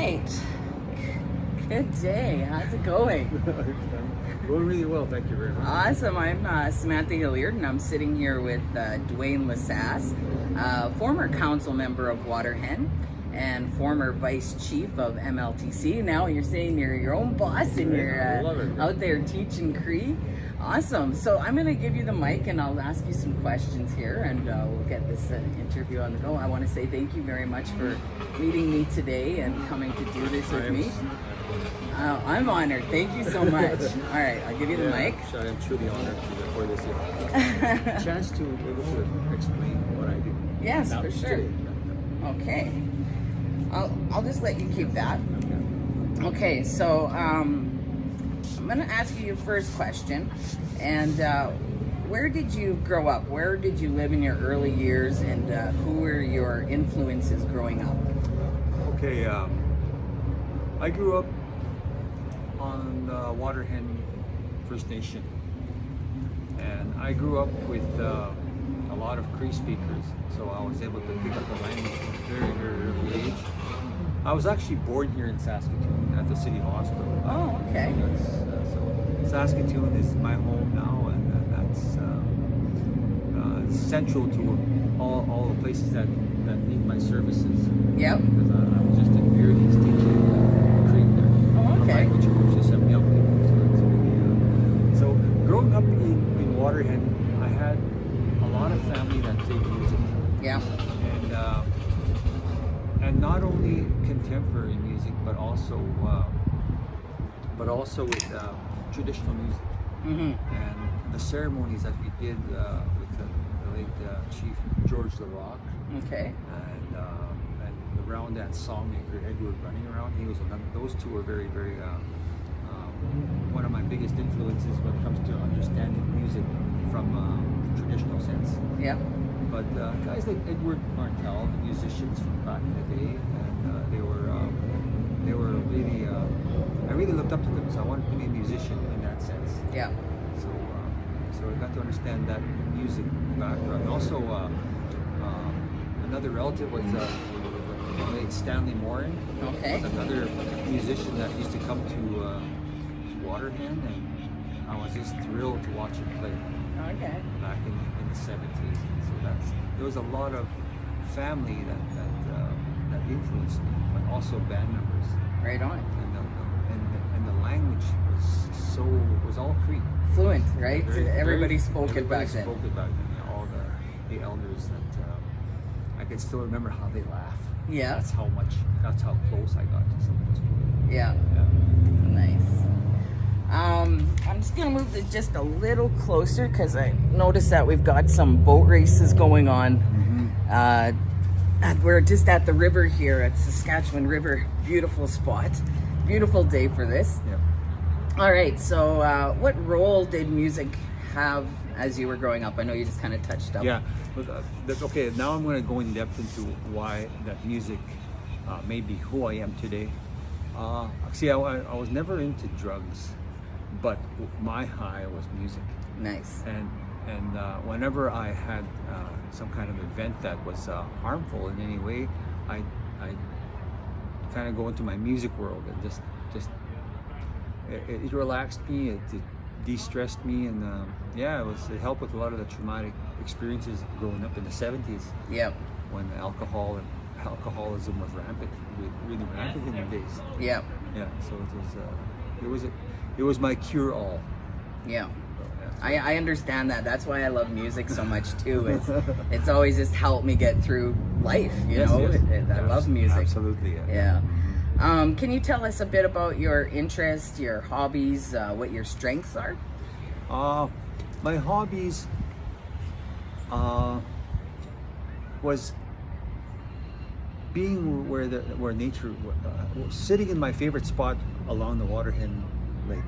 right. Good day. How's it going? Going really well, thank you very much. Awesome. I'm Samantha Hilliard, and I'm sitting here with Dwayne Lasas, former council member of Waterhen and former vice chief of MLTC. Now you're saying you're your own boss and you're out there teaching Cree. Awesome. So I'm going to give you the mic and I'll ask you some questions here, and we'll get this interview on the go. I want to say thank you very much for meeting me today and coming to do this with me. I'm honored. Thank you so much. All right, I'll give you the mic. I am truly honored for this chance to be able to explain what I do. Yes, Now, for sure. today. Okay. I'll just let you keep that. Okay, so I'm going to ask you your first question. And where did you grow up? Where did you live in your early years? And who were your influences growing up? Okay, I grew up on Waterhen First Nation. And I grew up with a lot of Cree speakers, so I was able to pick up the language from a very, very early age. I was actually born here in Saskatoon at the City Hospital. Oh, okay. So Saskatoon is my home now, and that's central to all the places that need my services. Yep. Because I was just in Beardy's teaching Cree there. Oh, okay. Language courses, some young people. So growing up in Waterhen, I had a lot of family that played music. Yeah. And not only contemporary music, but also with traditional music. Mm-hmm. And the ceremonies that we did with the late Chief George the Rock, Okay. and around that songmaker Edward Running Around, he was those two are very, very one of my biggest influences when it comes to understanding music from traditional sense. Yep. But guys like Edward Martell, the musicians from back in the day, and they were really, I really looked up to them, so I wanted to be a musician in that sense. Yeah. So I got to understand that music background. Also, another relative was the late Stanley Morin. Okay. Was another musician that used to come to Waterhen, and I was just thrilled to watch him play. Okay. Back in the 70s. So there was a lot of family that influenced me, but also band members. Right on. And the language was all Cree. Fluent, right? Everybody spoke it back then. Spoke it back then. Yeah, all the elders that I can still remember how they laugh. Yeah. That's how close I got to some of those people. Yeah. Yeah. Nice. I'm just gonna move this just a little closer because I noticed that we've got some boat races going on. We're just at the river here at Saskatchewan River. Beautiful spot. Beautiful day for this. Yeah. All right. So, what role did music have as you were growing up? I know you just kind of touched up. Yeah. But, okay. Now I'm going to go in depth into why that music made me who I am today. See, I was never into drugs, but my high was music. Nice. And whenever I had some kind of event that was harmful in any way, I kind of go into my music world and just it relaxed me, it de-stressed me, and it helped with a lot of the traumatic experiences growing up in the 70s. Yep. When alcoholism was rampant, really rampant in the days. Yep. Yeah. So it was my cure-all. Yeah. I understand that. That's why I love music so much too. It's always just helped me get through life, you know? Yes. I love music. Absolutely, Yeah. Can you tell us a bit about your interests, your hobbies, what your strengths are? My hobbies was being where nature, sitting in my favorite spot along the Waterhen Lake.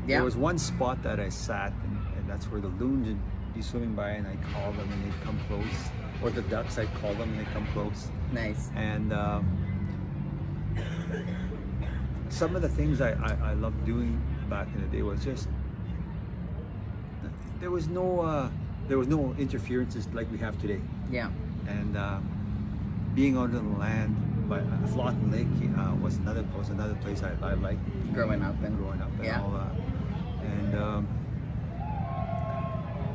Yeah. There was one spot that I sat, and that's where the loons would be swimming by, and I'd call them and they'd come close. Or the ducks, I'd call them and they'd come close. Nice. And some of the things I loved doing back in the day was just, there was no interferences like we have today. Yeah. And being out on the land, but Flotten Lake was another place I liked Growing up and yeah. all that.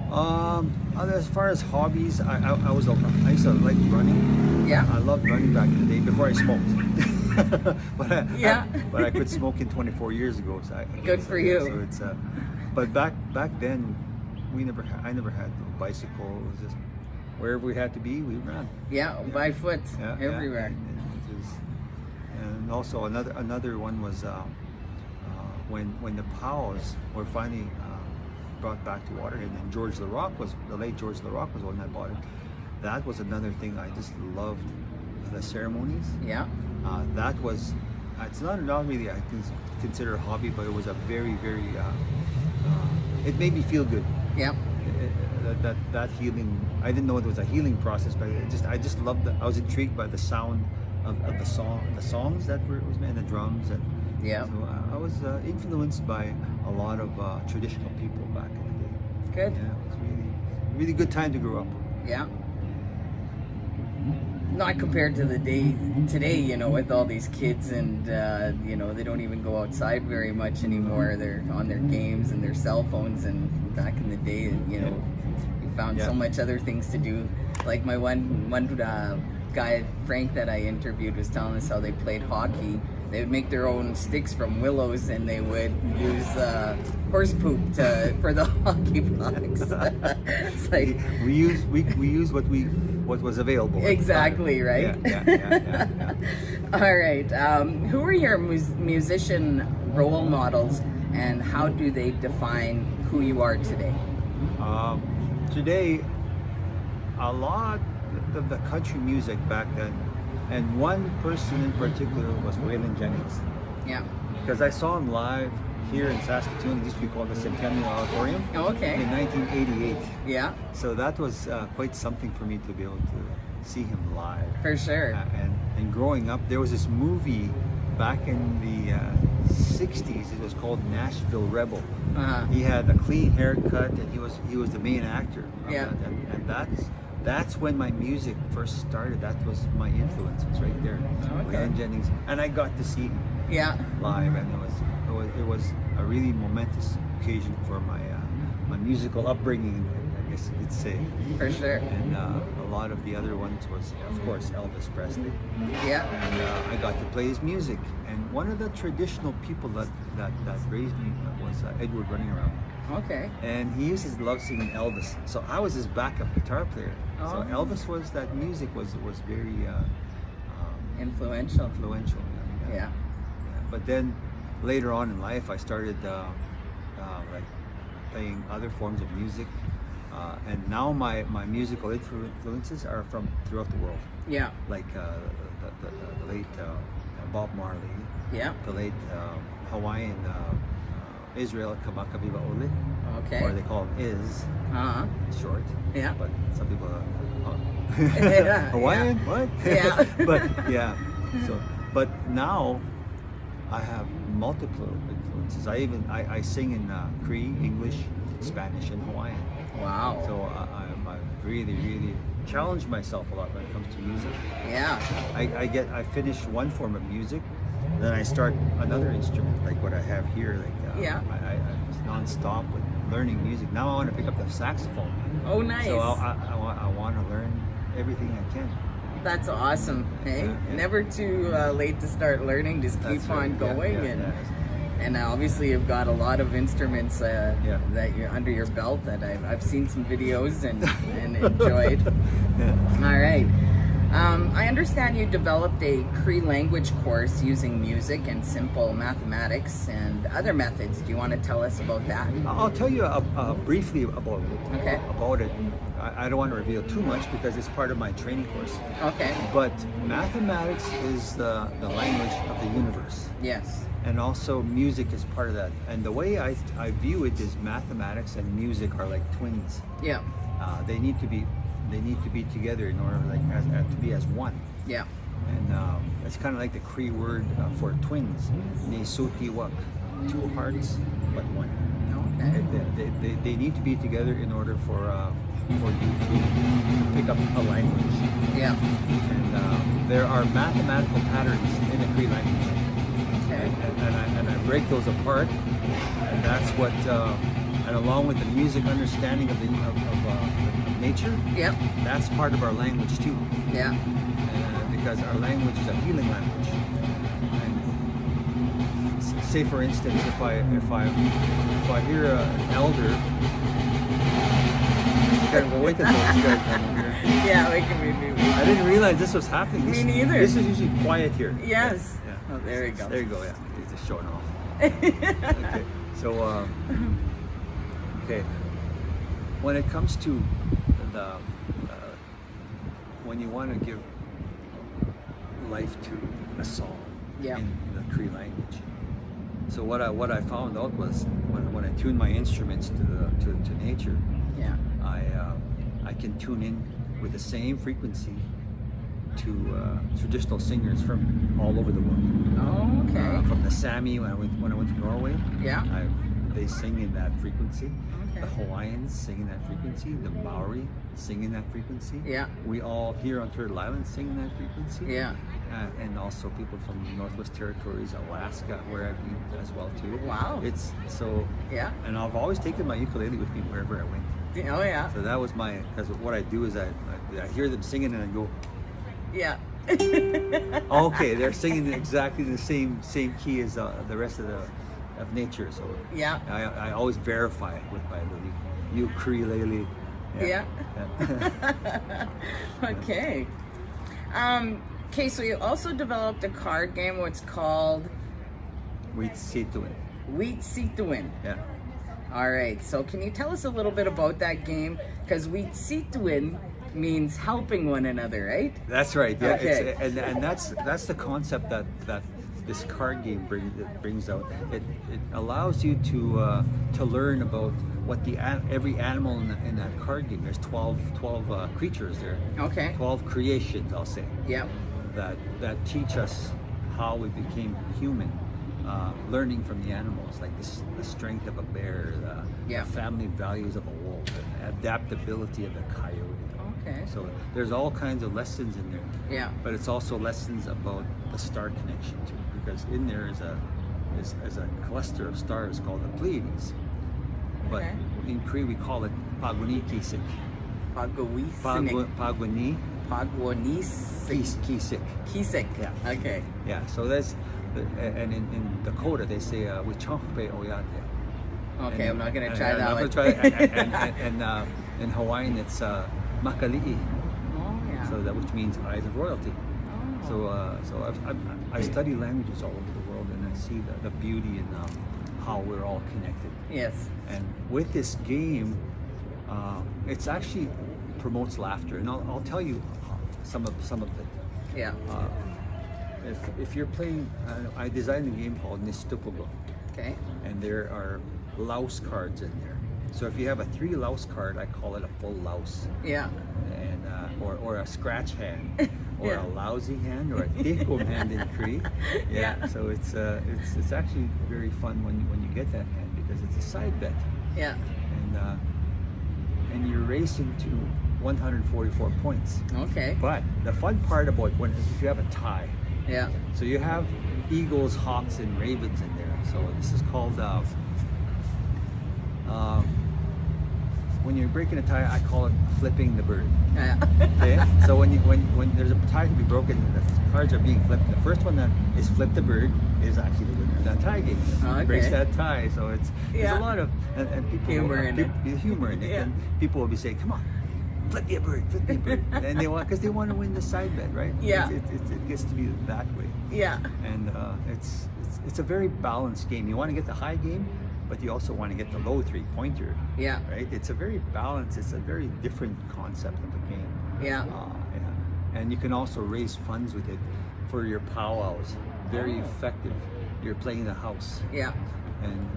And as far as hobbies, I used to like running. Yeah. I loved running back in the day before I smoked. Yeah. But I quit smoking 24 years ago. So Good for you. So it's but back then, I never had no bicycle. It was just wherever we had to be, we ran. Yeah, by foot, everywhere. And also another one was when the POWs were finally brought back to Waterhead, and the late George LaRock was the one that bought it. That was another thing I just loved, the ceremonies. Yeah. That was, it's not really I consider a hobby, but it was a very, very, it made me feel good. Yeah. That healing, I didn't know it was a healing process, but I just loved I was intrigued by the sound of the songs that was made, and the drums. And yeah. So I was influenced by a lot of traditional people back in the day. Good. Yeah, it was really good time to grow up. Yeah. Not compared to the day today, you know, with all these kids and, you know, they don't even go outside very much anymore. They're on their games and their cell phones, and back in the day, you know, you found so much other things to do. Like my one guy, Frank, that I interviewed was telling us how they played hockey. They would make their own sticks from willows, and they would use horse poop for the hockey pucks. It's like we use what was available. Exactly, right? Yeah. All right. Who are your musician role models, and how do they define who you are today? Today, a lot of the country music back then, and one person in particular was Waylon Jennings. Yeah. Because I saw him live here in Saskatoon. It used to be called the Centennial Auditorium. Oh, okay. In 1988. Yeah. So that was quite something for me to be able to see him live. For sure. And growing up, there was this movie back in the 60s. It was called Nashville Rebel. Uh-huh. He had a clean haircut, and he was the main actor. Yeah. And that's when my music first started. That was my influence. It was right there. Okay. Waylon Jennings, and I got to see him live, and it was a really momentous occasion for my musical upbringing, I guess you could say. For sure. And a lot of the other ones was, of course, Elvis Presley. Yeah. And I got to play his music. And one of the traditional people that raised me was Edward Running Around. Okay. And he used to love singing Elvis. So I was his backup guitar player. Oh. So Elvis that music was very influential. Yeah. But then later on in life, I started like playing other forms of music. And now my musical influences are from throughout the world. Yeah. Like the late Bob Marley. Yeah. The late Hawaiian Israel Kabaka Viva Ole. Okay. Or they call him Iz. Short. Yeah. But some people Yeah, Hawaiian? yeah. What? Yeah. But yeah. But now I have multiple influences. I sing in Cree, English, Spanish, and Hawaiian. Wow. So I really challenge myself a lot when it comes to music. Yeah. I finish one form of music, then I start another instrument, like what I have here. I'm just non-stop with learning music. Now I want to pick up the saxophone. Oh, nice. So I want to learn everything I can. That's awesome. Hey, Yeah. never too late to start learning. Just keep on going, and obviously you've got a lot of instruments that you're under your belt that I've seen some videos and enjoyed. All right. I understand you developed a Cree language course using music and simple mathematics and other methods. Do you want to tell us about that? I'll tell you briefly about it. Okay. About it. I don't want to reveal too much because it's part of my training course. Okay. But mathematics is the language of the universe. Yes. And also music is part of that. And the way I view it is mathematics and music are like twins. Yeah. They need to be together in order to be as one. Yeah. And it's kind of like the Cree word for twins. Ni sutiwak, two hearts but one. Okay. They need to be together in order for you to pick up a language. Yeah. And there are mathematical patterns in the Cree language. Okay. And I break those apart, and that's what, and along with the music understanding of nature, Yep. that's part of our language too. Yeah. Because our language is a healing language. And say for instance, if I hear an elder, we'll wait until this guy comes here. Yeah, we can review. I didn't realize this was happening. Me neither. This is usually quiet here. Yes. Yeah. Oh, there you go. There you go. Yeah, he's just showing off. Okay. So, okay. When it comes to the when you want to give life to a song Yeah. in the Cree language. So what I found out was when I tune my instruments to nature, Yeah. I can tune in with the same frequency to traditional singers from all over the world. Oh, okay. From the Sami when I went to Norway, Yeah. they sing in that frequency. Okay. The Hawaiians sing in that frequency. The Maori sing in that frequency. Yeah. We all here on Turtle Island sing in that frequency. Yeah. And also people from the Northwest Territories, Alaska, where I've been as well too. Wow. It's so. Yeah. And I've always taken my ukulele with me wherever I went. Oh, yeah. So that was because what I do is I hear them singing and I go, Yeah. okay, they're singing exactly the same key as the rest of nature. So Yeah. I always verify it with my little ukulele. Yeah. Okay. Okay, so you also developed a card game, what's called We see to it. Wheat Situin. Yeah. All right, so can you tell us a little bit about that game? Because Wheat Situin means helping one another, right? That's right. Yeah. Okay. And that's the concept that this card game brings out. It allows you to learn about what every animal in that card game. There's 12 creatures there. Okay. 12 creations, I'll say. Yep. That teach us how we became human, learning from the animals, like the strength of a bear, Yeah. the family values of a wolf, and adaptability of a coyote. Okay. So there's all kinds of lessons in there. Yeah. But it's also lessons about the star connection too, because in there is a cluster of stars called the Pleiades. But Okay. in Cree we call it Pagwani Kisik. Pagawisinik. Pagwani Kisik. Kisik. Yeah. Okay. Yeah. So that's and in Dakota they say Wichongpe Oyate. Okay, I'm not gonna And- try and that I'm one. gonna try and in Hawaiian it's Makali'i. Oh, yeah. So that which means eyes of royalty. Oh. So I study languages all over the world, and I see the beauty in how we're all connected. Yes. And with this game, it's actually promotes laughter, and I'll tell you some of it. Yeah. If you're playing, I designed a game called Nistupugo, Okay. and there are louse cards in there. So if you have a 3 louse card, I call it a full louse. Yeah. And or a scratch hand, or Yeah. a lousy hand, or a tekom hand in Cree. Yeah. So it's actually very fun when you get that hand because it's a side bet, Yeah. and you're racing to 144 points. Okay. But the fun part about if you have a tie, Yeah. so you have eagles, hawks, and ravens in there. So this is called. When you're breaking a tie, I call it flipping the bird. Yeah. Okay, so when there's a tie to be broken, the cards are being flipped. The first one that is flip the bird is actually the winner of that tie game. Okay. Breaks that tie, so there's Yeah. a lot of and people Humor in it. humor in it, Yeah. and people will be saying, "Come on, flip me a bird, flip me a bird," and they want because they want to win the side bet, right? Yeah. It gets to be that way, Yeah. and it's a very balanced game. You want to get the high game, but you also want to get the low 3-pointer. Yeah. Right? It's a very balanced, it's a very different concept of a game. Yeah. Yeah. And you can also raise funds with it for your powwows. Very Oh. effective. You're playing the house. Yeah. And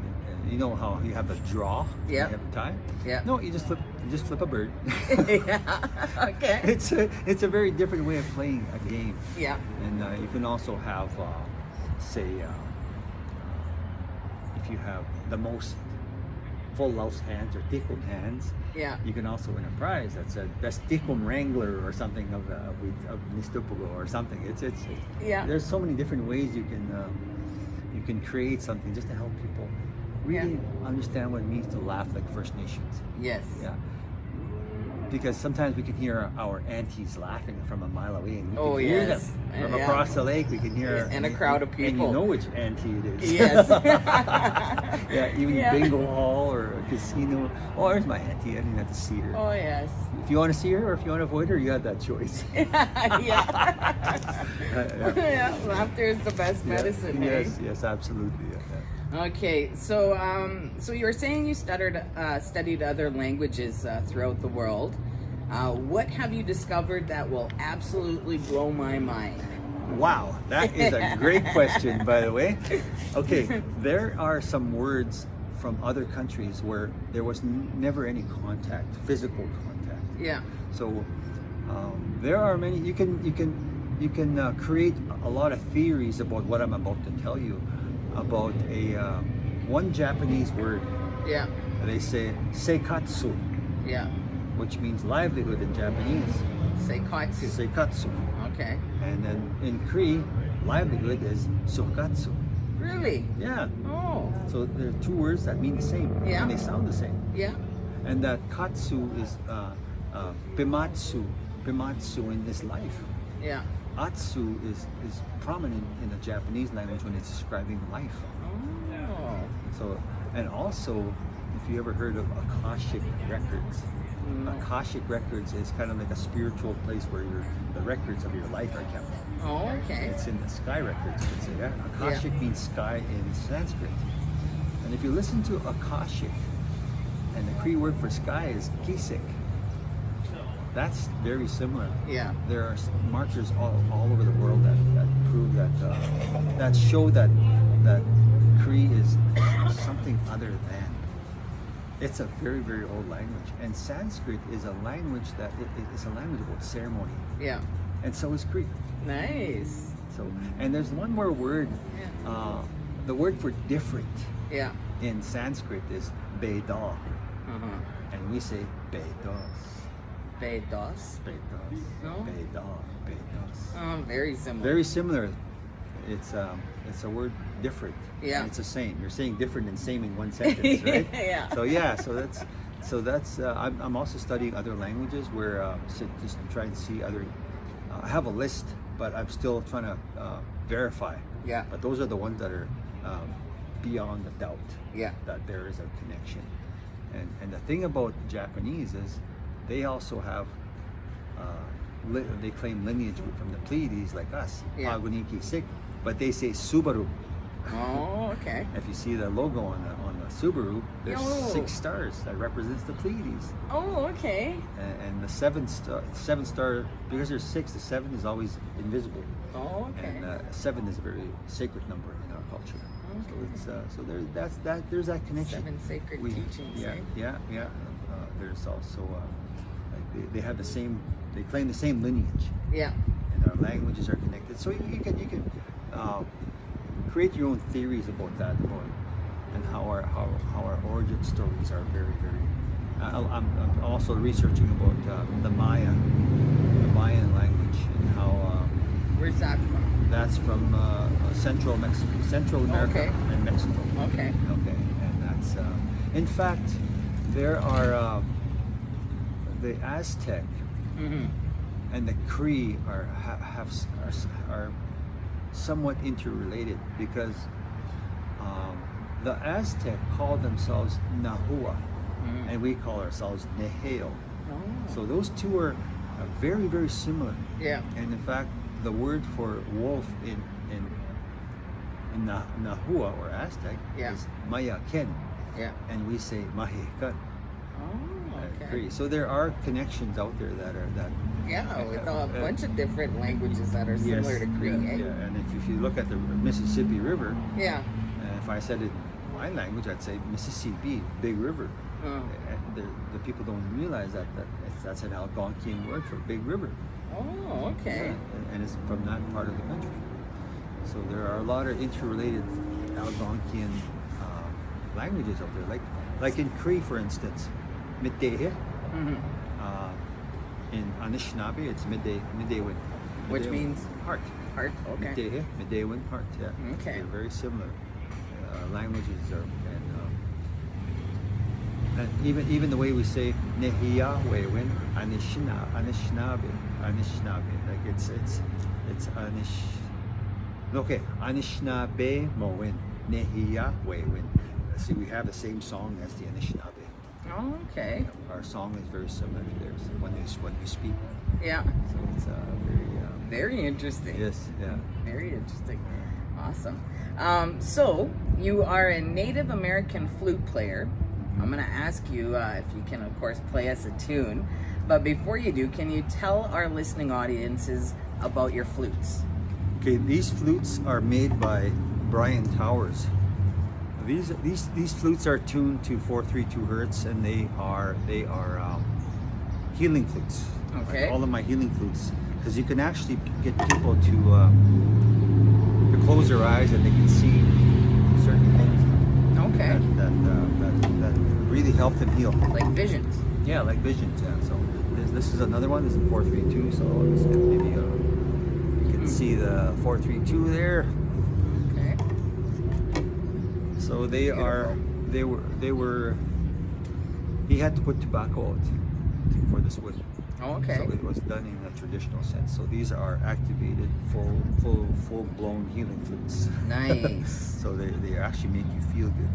you know how you have a draw? Yeah. You have a tie? Yeah. No, you just flip a bird. Yeah. Okay. It's a very different way of playing a game. Yeah. And you can also have, say, if you have the most full louse hands or tikum hands. Yeah. You can also win a prize that's a best tikum wrangler or something of Nistupugo or something. It's Yeah. There's so many different ways you can create something just to help people really understand what it means to laugh like First Nations. Yes. Yeah. Because sometimes we can hear our aunties laughing from a mile away, and we can hear them from across the lake. We can hear and a crowd of people, and you know which auntie it is. Yes. Yeah, even bingo hall or a casino. Oh, there's my auntie. I didn't have to see her. Oh yes. If you want to see her or if you want to avoid her, you have that choice. Yeah. Laughter is the best medicine. Hey? Yes, absolutely. Okay, so so you were saying you studied other languages throughout the world. What have you discovered that will absolutely blow my mind? Wow, that is a great question, by the way. Okay, there are some words from other countries where there was never any contact, physical contact. Yeah. So there are many. You can create a lot of theories about what I'm about to tell you about one Japanese word. Yeah. They say seikatsu. Yeah. Which means livelihood in Japanese. Seikatsu. Seikatsu. Okay. And then in Cree, livelihood is sukatsu. Really? Yeah. Oh. So there are two words that mean the same. Yeah. And they sound the same. Yeah. And that katsu is bimatsu. Bimatsu in this life. Yeah. Atsu is prominent in the Japanese language when it's describing life. Oh. So, and also, if you ever heard of Akashic records, Akashic records is kind of like a spiritual place where the records of your life are kept. Oh, okay. It's in the sky records, you could say that. Akashic means sky in Sanskrit. And if you listen to Akashic, and the Cree word for sky is kisik, that's very similar. Yeah. There are markers all over the world that prove that show that Cree is something other than. It's a very, very old language, and Sanskrit is a language it's a language about ceremony. Yeah. And so is Cree. Nice. So, and there's one more word. Yeah. The word for different. Yeah. In Sanskrit is beida, and we say bedos. Bedos. Bedos. No? Beida. Bedos. Oh, very similar. Very similar. It's a word different. Yeah. And it's the same. You're saying different and same in one sentence, right? Yeah. So that's I'm also studying other languages where just trying to see other. I have a list, but I'm still trying to verify. Yeah. But those are the ones that are beyond the doubt. Yeah. That there is a connection, and the thing about Japanese is they also have. They claim lineage from the Pleiades like us, Yeah. Paguniki Sik, but they say Subaru. Oh, okay. If you see the logo on the Subaru, there's Oh. 6 stars that represents the Pleiades, Oh, okay. and the seven star because there's 6, the 7 is always invisible, Oh, okay. and 7 is a very sacred number in our culture. Okay. So it's so there's that connection. 7 sacred teachings. Yeah, eh? yeah. There's also like they have the same. They claim the same lineage, Yeah. and our languages are connected. So you can create your own theories about that, and how our origin stories are very, very. I'm also researching about the Mayan language, and how Where's that from? that's from Central America, Okay. and Mexico. Okay. Okay, and that's in fact there are the Aztec and the Cree are somewhat interrelated because the Aztec called themselves Nahua, and we call ourselves Neheo. Oh. So those two are very, very similar. Yeah. And in fact, the word for wolf in Nahua or Aztec Yeah. is Mayaken, Yeah. and we say Mahikan. Oh, okay. Cree. So there are connections out there that. Yeah, with a bunch of different languages that are similar to Cree. Yeah, eh? yeah. And if you look at the Mississippi River, Yeah. if I said it in my language, I'd say Mississippi, big river. Oh. The people don't realize that's an Algonquian word for big river. Oh, okay. Yeah, and it's from that part of the country. So there are a lot of interrelated Algonquian languages out there. Like in Cree, for instance, midday. Mhm. In Anishinaabe, it's midday wind. Which Midday wind. means Heart. heart. Okay. Midday wind, heart. Yeah. Okay. They're very similar. Languages are, and even the way we say Nehiya Wewin, Anishinaabe. Like it's Anishinaabe Mowin, Nehiya Wewin. See, we have the same song as the Anishinaabe. Oh, okay. Our song is very similar to theirs when we speak. Yeah. So it's Very interesting. yes, yeah. Very interesting. Awesome. So you are a Native American flute player. I'm going to ask you if you can, of course, play us a tune. But before you do, can you tell our listening audiences about your flutes? Okay, these flutes are made by Brian Towers. These flutes are tuned to 432 hertz, and they are healing flutes. Okay. All of my healing flutes, because you can actually get people to close their eyes and they can see certain things Okay. that really help them heal. Like visions. Yeah, like visions. Yeah. So this is another one. This is 432. So let's get maybe you can see the 432 there. Okay. So they were. He had to put tobacco out for this wood. Oh, okay. So it was done in a traditional sense. So these are activated, full blown healing flutes. Nice. So they actually make you feel good.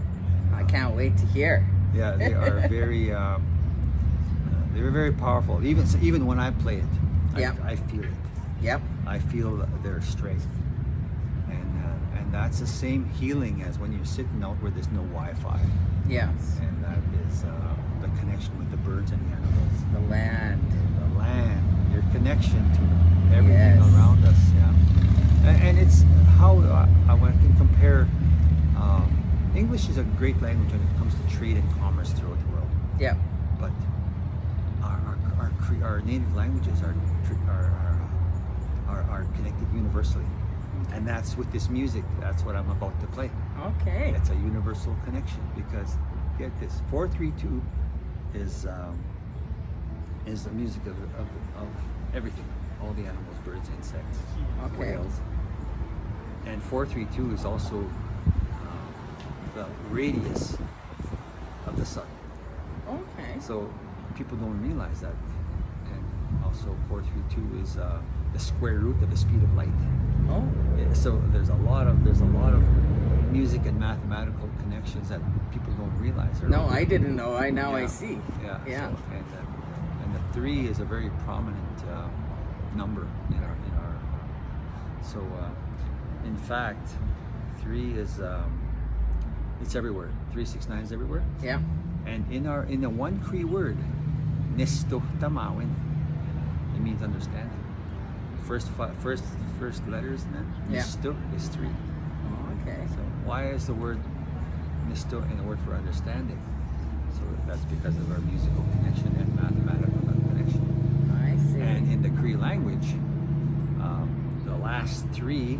I can't wait to hear. Yeah, they are very. They're very powerful. Even when I play it, Yeah. I feel it. Yep. I feel their strength, and that's the same healing as when you're sitting out where there's no Wi-Fi, Yes. and that is the connection with the birds and the animals, The land. the land, your connection to everything Yes. around us. Yeah, and it's how I can compare. English is a great language when it comes to trade and commerce throughout the world, Yep. but our native languages are connected universally, and that's with this music. That's what I'm about to play. Okay. It's a universal connection because get this, 432 is the music of everything, all the animals, birds, insects, Okay. whales, and 432 is also the radius of the sun. Okay. So people don't realize that. And also 432 is the square root of the speed of light. Oh. Yeah, so there's a lot of music and mathematical connections that people don't realize. No, I didn't know. I Yeah. see. Yeah. Yeah. So, and the 3 is a very prominent number in our. So in fact, 3 is it's everywhere. 369 is everywhere. Yeah. And in the one Cree word, nisto tamawin, it means understanding. First letters, and then Yeah. nisto is 3. Okay. So why is the word nisto in the word for understanding? So that's because of our musical connection and mathematical connection. I see. And in the Cree language, the last 3,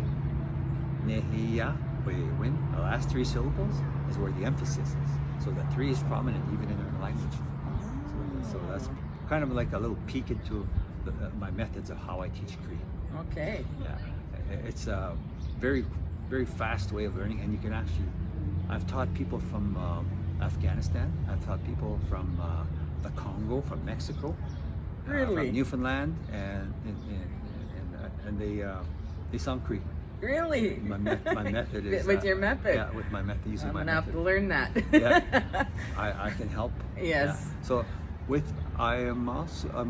nehiya, wewin, the last 3 syllables is where the emphasis is. So the 3 is prominent even in our language. So that's kind of like a little peek into my methods of how I teach Cree. Okay. Yeah, it's a very, very fast way of learning, and you can actually. I've taught people from Afghanistan. I've taught people from the Congo, from Mexico, Really? from Newfoundland, and they sound Cree. Really? My method is With your method? Yeah, with my method, using I'm my gonna have method. to learn that. Yeah, I can help. Yes. Yeah. So I'm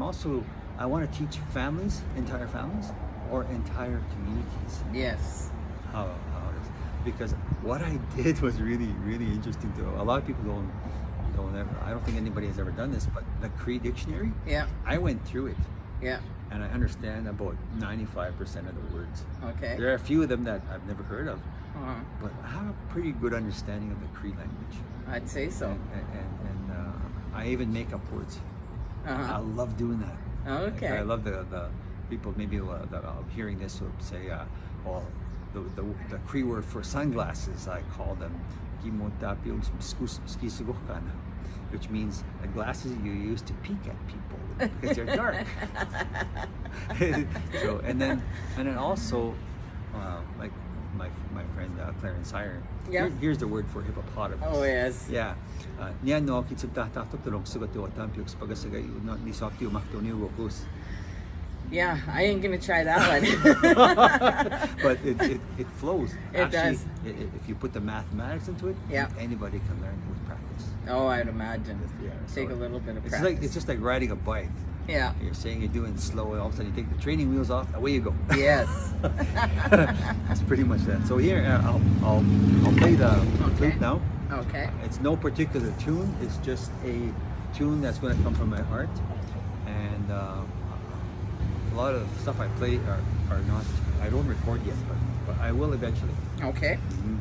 also I want to teach families, entire families, or entire communities Yes. how it is. Because what I did was really, really interesting to a lot of people don't ever, I don't think anybody has ever done this, but the Cree dictionary, Yeah. I went through it Yeah. and I understand about 95% of the words. Okay. There are a few of them that I've never heard of, Uh-huh. but I have a pretty good understanding of the Cree language. I'd say so. And I even make up words. I Uh-huh. love doing that. Okay. I love the people maybe that hearing this will say, well, the Cree word for sunglasses. I call them "gimotapyong skisugokana," which means the glasses you use to peek at people because they're dark. So and then also like my friend Clarence Iron. Yeah. Here's the word for hippopotamus. Oh yes. Yeah. Niyan no kitsubtahtahtop tulong sugato tampyok pagasagay not ni sakti umakto ni wokus. Yeah, I ain't gonna try that one. But it flows. It does. If you put the mathematics into it, Yeah. anybody can learn with practice. Oh, I'd imagine. Yeah, Take so a little bit of It's practice. like it's just like riding a bike. Yeah. You're saying you're doing slow, and all of a sudden you take the training wheels off. Away you go. Yes. That's pretty much that. So here I'll play the flute now. Okay. It's no particular tune. It's just a tune that's going to come from my heart, and a lot of the stuff I play are not. I don't record yet, but I will eventually. Okay. Mhm.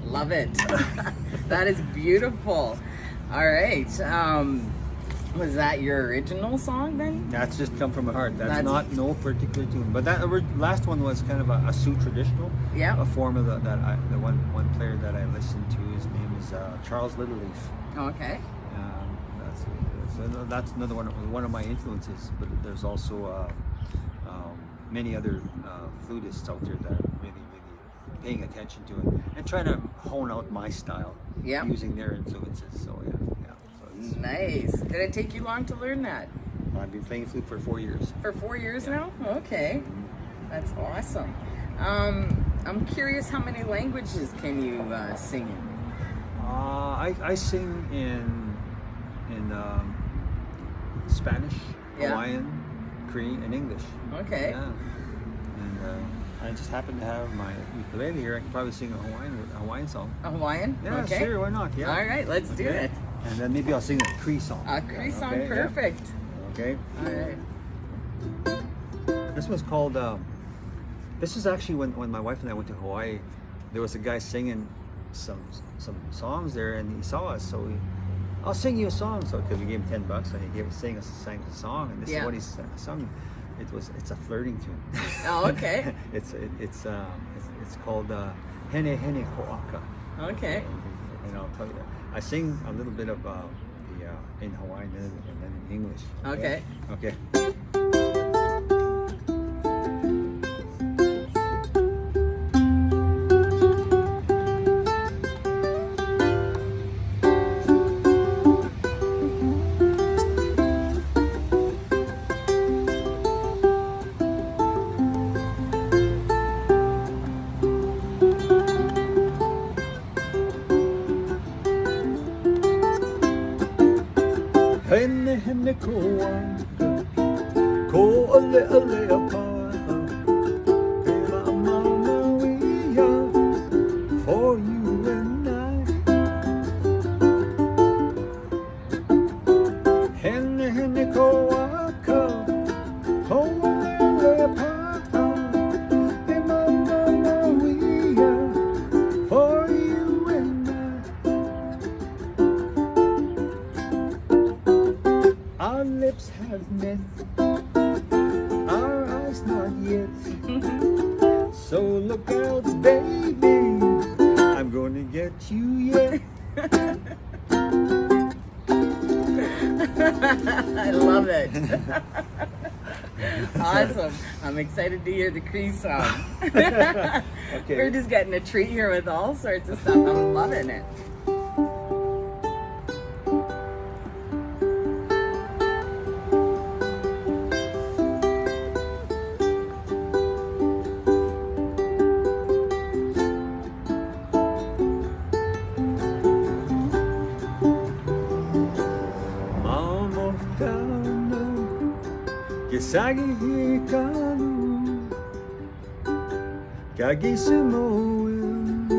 Love it. That is beautiful. All right. Was that your original song then? That's just come from my heart. That's That's- not no particular tune. But that last one was kind of a Sioux traditional. Yeah. A form of the one player that I listened to. His name is Charles Littleleaf. Okay. That's another one of my influences. But there's also many other flutists out there that are really paying attention to it and trying to hone out my style. Yeah. Using their influences. So yeah. So it's, Nice. Did it take you long to learn that? I've been playing flute for 4 years. For 4 years Yeah. now? Okay. That's awesome. I'm curious, how many languages can you sing in? I sing in Spanish, Yeah. Hawaiian, Cree, and English. Okay. Yeah. And I just happen to have my ukulele here. I can probably sing a Hawaiian song. A Hawaiian? Yeah, okay. sure. Why not? Yeah. All right, let's do Okay. it. And then maybe I'll sing a Cree song. A Cree song, Okay, yeah. perfect. Okay. All right. This was called. This is actually when my wife and I went to Hawaii. There was a guy singing some songs there, and he saw us. So I'll sing you a song. So because we gave him $10, and he sang a song, and this is what he sung. It's a flirting tune. Oh, okay. it's called Hene Hene Ko'aka. Okay. And I'll tell you, I sing a little bit of in Hawaiian and then in English. Okay. Okay. Hene hene ko'aka, ko'ole ole apaha, he mama wia, for you and I. Hene hene ko'aka, ko'ole ole apaha, he mama wia, for you and I. Our lips have met, our eyes not yet. So look out, baby, I'm gonna get you yet. I love it. Awesome. I'm excited to hear the Cree song. Okay. We're just getting a treat here with all sorts of stuff. I'm loving it. Kisagi hikaru, kagisumoin,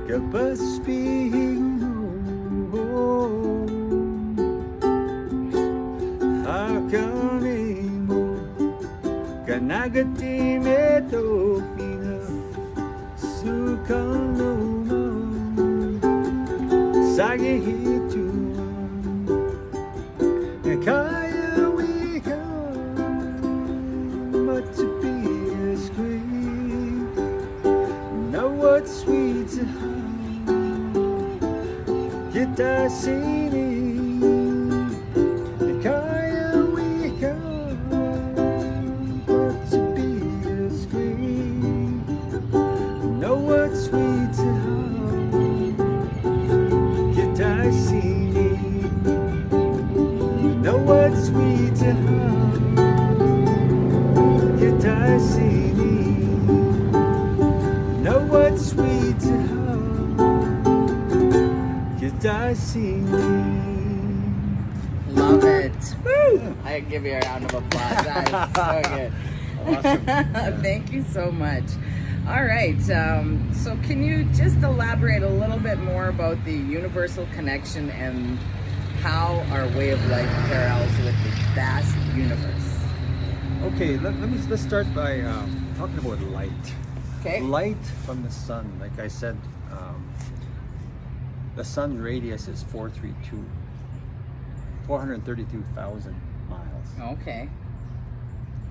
kapaspihingo. Hakanimo, kanagatime topina, sukanoma, sagi hitu, kaya wika. But to be as great, know what's sweet to have. Get that singing, kaya wika. But to be as great, know what's sweet to have. Get that singing, know what's sweet to have. I see, know what's sweet to have. Get I see. Love it. Woo! I give you a round of applause. That is so good. Awesome. Thank you so much. All right. So can you just elaborate a little bit more about the universal connection and how our way of life parallels with the vast universe? Okay, let's start by talking about light. Okay. Light from the sun, like I said, the sun radius is 432,000 miles. Okay.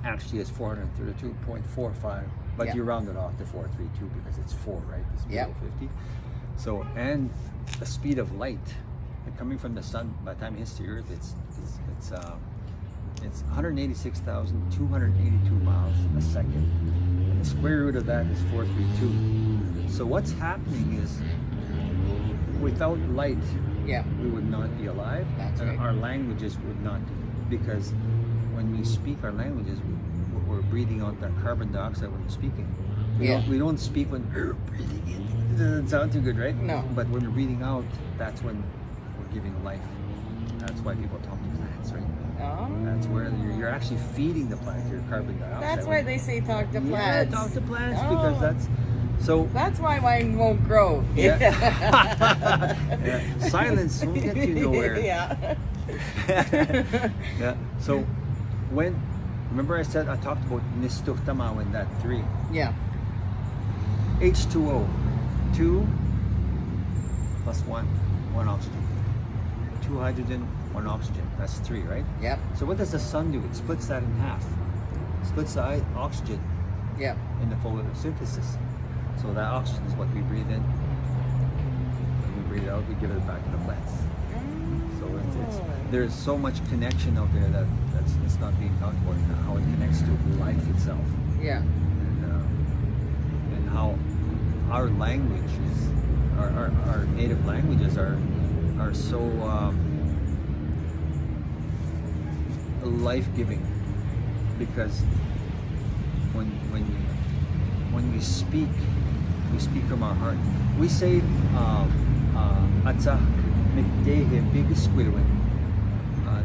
Actually, it's 432.45, but you round it off to 432 because it's 4, right? It's below 50. So, and the speed of light coming from the sun, by the time it hits the Earth, it's 186,282 miles a second. And the square root of that is 432. So what's happening is, without light, we would not be alive. That's and right. Our languages would not, because when we speak our languages, we're breathing out that carbon dioxide when we're speaking. We don't speak when we're breathing in. It doesn't sound too good, right? No. But when we're breathing out, that's when we're giving life. That's why people talk to plants, right? Oh. That's where you're actually feeding the plant your carbon dioxide. That's why they say talk to plants. Yeah, talk to plants, because So That's why mine won't grow. yeah. Yeah. Silence won't get you nowhere. Yeah. Yeah. So when remember I talked about nistuhtama in that 3. Yeah. H2O, 2 plus 1 oxygen. 2 hydrogen, 1 oxygen. That's 3, right? Yep. So what does the sun do? It splits that in half. Splits the oxygen Yep. in the photosynthesis. So that oxygen is what we breathe in. When we breathe out, we give it back to the plants. So it's there's so much connection out there that's not being talked about, and how it connects to life itself, Yeah. and how our languages, our native languages are so life-giving, because when we speak from our heart. We say atsa mikdehe bigiskwewin,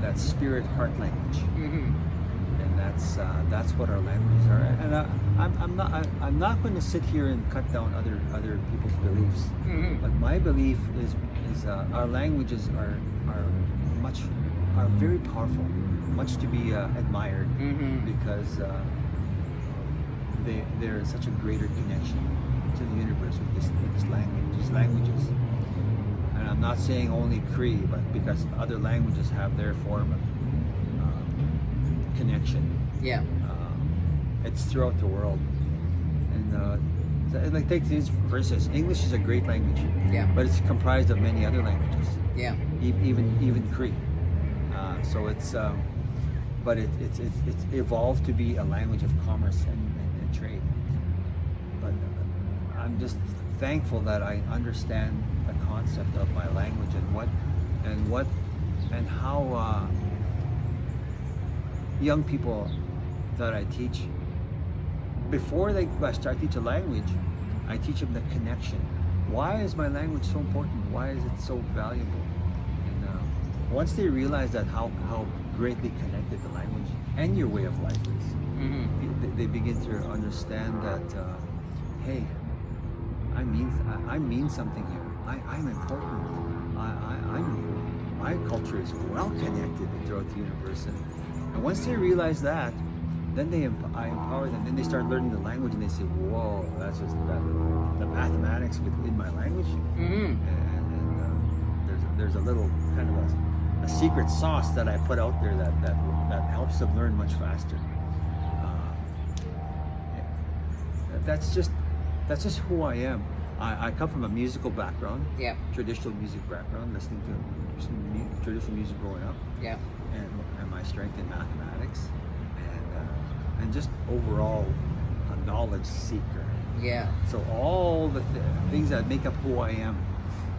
that spirit heart language, and that's what our languages are. And I'm not going to sit here and cut down other people's beliefs, but my belief is our languages are very powerful, much to be admired, because there is such a greater connection to the universe with this language, these languages. And I'm not saying only Cree, but because other languages have their form of connection. Yeah. It's throughout the world. And like take this for instance, English is a great language. Yeah. But it's comprised of many other languages. Yeah. Even Cree. So it's but it's evolved to be a language of commerce and trade. But I'm just thankful that I understand the concept of my language and how young people that I teach, before I start teach a language, I teach them the connection. Why is my language so important? Why is it so valuable? And once they realize that how greatly connected the language and your way of life is, they begin to understand that hey, I mean something here. I'm important. My culture is well connected throughout the universe, and once they realize that, then I empower them. Then they start learning the language, and they say, "Whoa, that's just the mathematics within my language." And there's a little kind of a secret sauce that I put out there that helps them learn much faster. That's just who I am. I come from a musical background, traditional music background, listening to traditional music growing up, and my strength in mathematics, and just overall a knowledge seeker. Yeah. So all the things that make up who I am,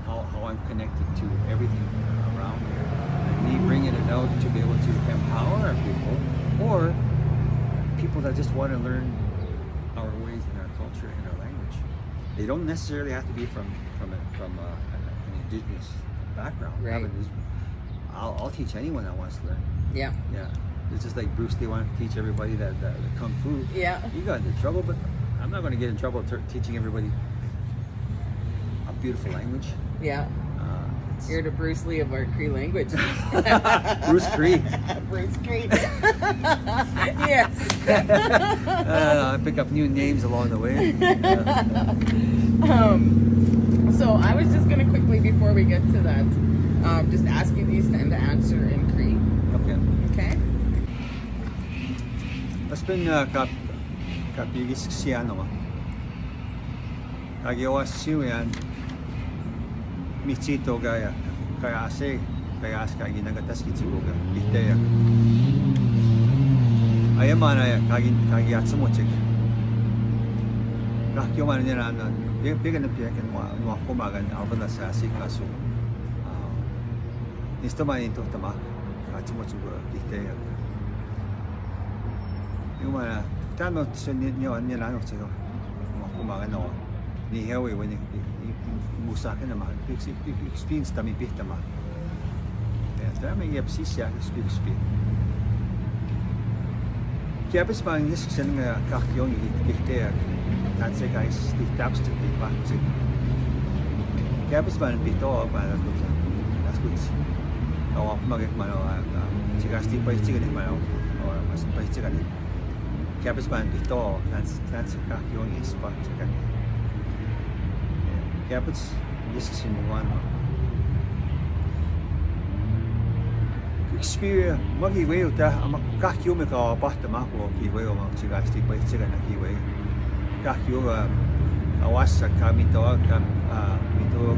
how I'm connected to everything around me, and me bringing it out to be able to empower people, or people that just want to learn our ways and our culture and our language. They don't necessarily have to be from an indigenous background. Right. I'll teach anyone that wants to learn. Yeah. Yeah. It's just like Bruce Lee wanted to teach everybody that the kung fu. Yeah. You got into trouble, but I'm not going to get in trouble teaching everybody a beautiful language. Yeah. You're the Bruce Lee of our Cree language. Bruce Cree. Bruce Cree. Yes. I pick up new names along the way. So I was just gonna quickly, before we get to that, just ask you these and to answer in Cree. Okay. Okay. Aspen kapigis siano. Kagiwa siuyan. Michito gaya kaya as kagi nagatas kitsuga iteya ayamana ya kagi atsumochik rakyo man nila nan bigan na piyakan wa kumagan alvana sa sikaso nisto man ito tama atsumochuga iteya yung mana tano niyo nila no chigo wa kumagan no ni hewe when musakin naman experience tami pihtama dami yapsi siya speak Kiapesman is sending a kakioni kihtea. That's a guy's the taps to be back to. Kiapesman bito ba that's good. Oh, magik mano chigasti pa chicken mano or mas pa chicken. Kiapesman bito that's a kakioni spot chicken. Kiapes is in one. Experience magi way uta kakyo me ka pahta ma ko ki way o chigasti pa chicken na ki way kakyo awasa kami to kam mito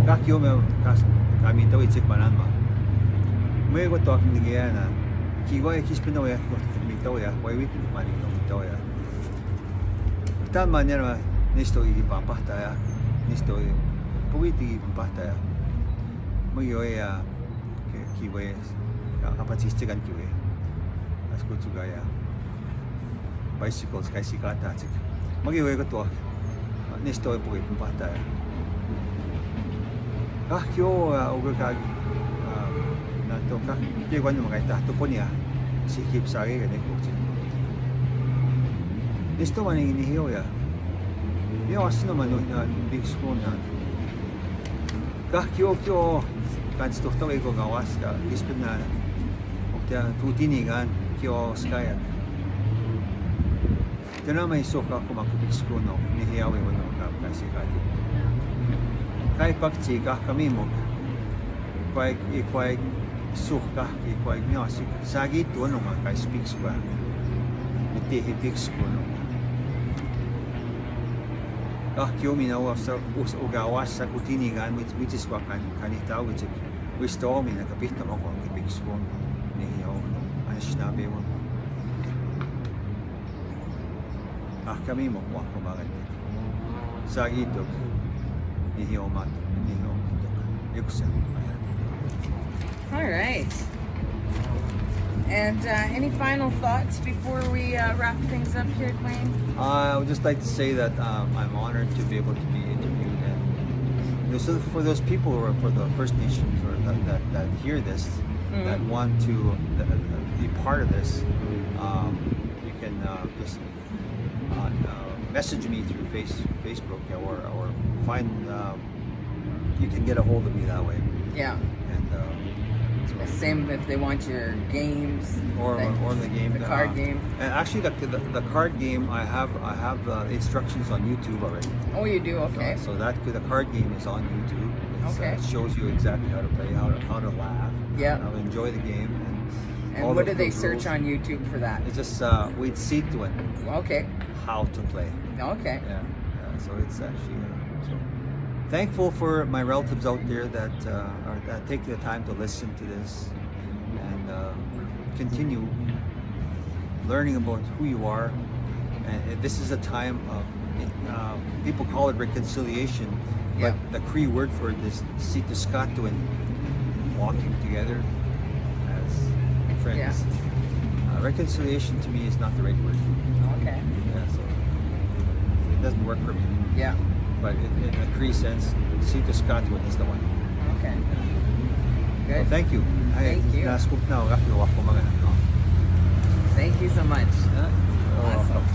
kakyo me kami to ichik manan ma me ko to ni ge na ki way kispino ya ko mito ya way wi ni mani ko mito ya tan mañana nisto i pahta ya nisto puiti pahta ya mo yo ya kiwe apa chistigan kiwe asko juga ya bicycles kasi kata chik magiwe ko to nesto po pata ya kyo oga ka na to ka ke kwan mga ita to po niya sikip sa ge ne ko chik nesto man ni hiyo ya yo asno man no big spoon na kyo ganz doch da ego gawas ka ispin na okta tutinigan kyo skaya tena may soka ko makubik ko no ni hiyawe wano ka kasi kati kai pakchi ka kami mo kwai suka kwai nyasi sagi to no ma kai speaks ba miti hipix ko no kyo minaw sa ugawas sa kutinigan which is kwa kanita which we stole me nakapit na ako ang big spoon ni hiyaw ano sinabi mo kami mo kwa kumagan sa itog ni hiyaw mat ni hiyaw yuksan. All right. And any final thoughts before we wrap things up here, Dwayne? I would just like to say that I'm honored to be able to be interviewed, and so for those people or for the First Nations or that hear this, that want to be part of this, you can just message me through Facebook or find you can get a hold of me that way. Yeah. And same if they want your games or the game, the card game. And actually, the card game, I have instructions on YouTube already. Oh, you do? Okay. So that the card game is on YouTube. Okay. It shows you exactly how to play, how to laugh, yeah, how to enjoy the game, and what do they search on YouTube for that? It's just we'd see to it. Okay. How to play. Okay. Yeah. So it's actually. So thankful for my relatives out there that take the time to listen to this and continue learning about who you are. And this is a time of people call it reconciliation, but the Cree word for it is situskatuin, walking together as friends. Yeah. Reconciliation to me is not the right word. Okay. Yeah, so it doesn't work for me. Yeah. But in a Cree sense, situskatuin is the one. Okay. Good. Well, thank you. Thank you. Na-scoop na ako mga. Thank you so much. Awesome.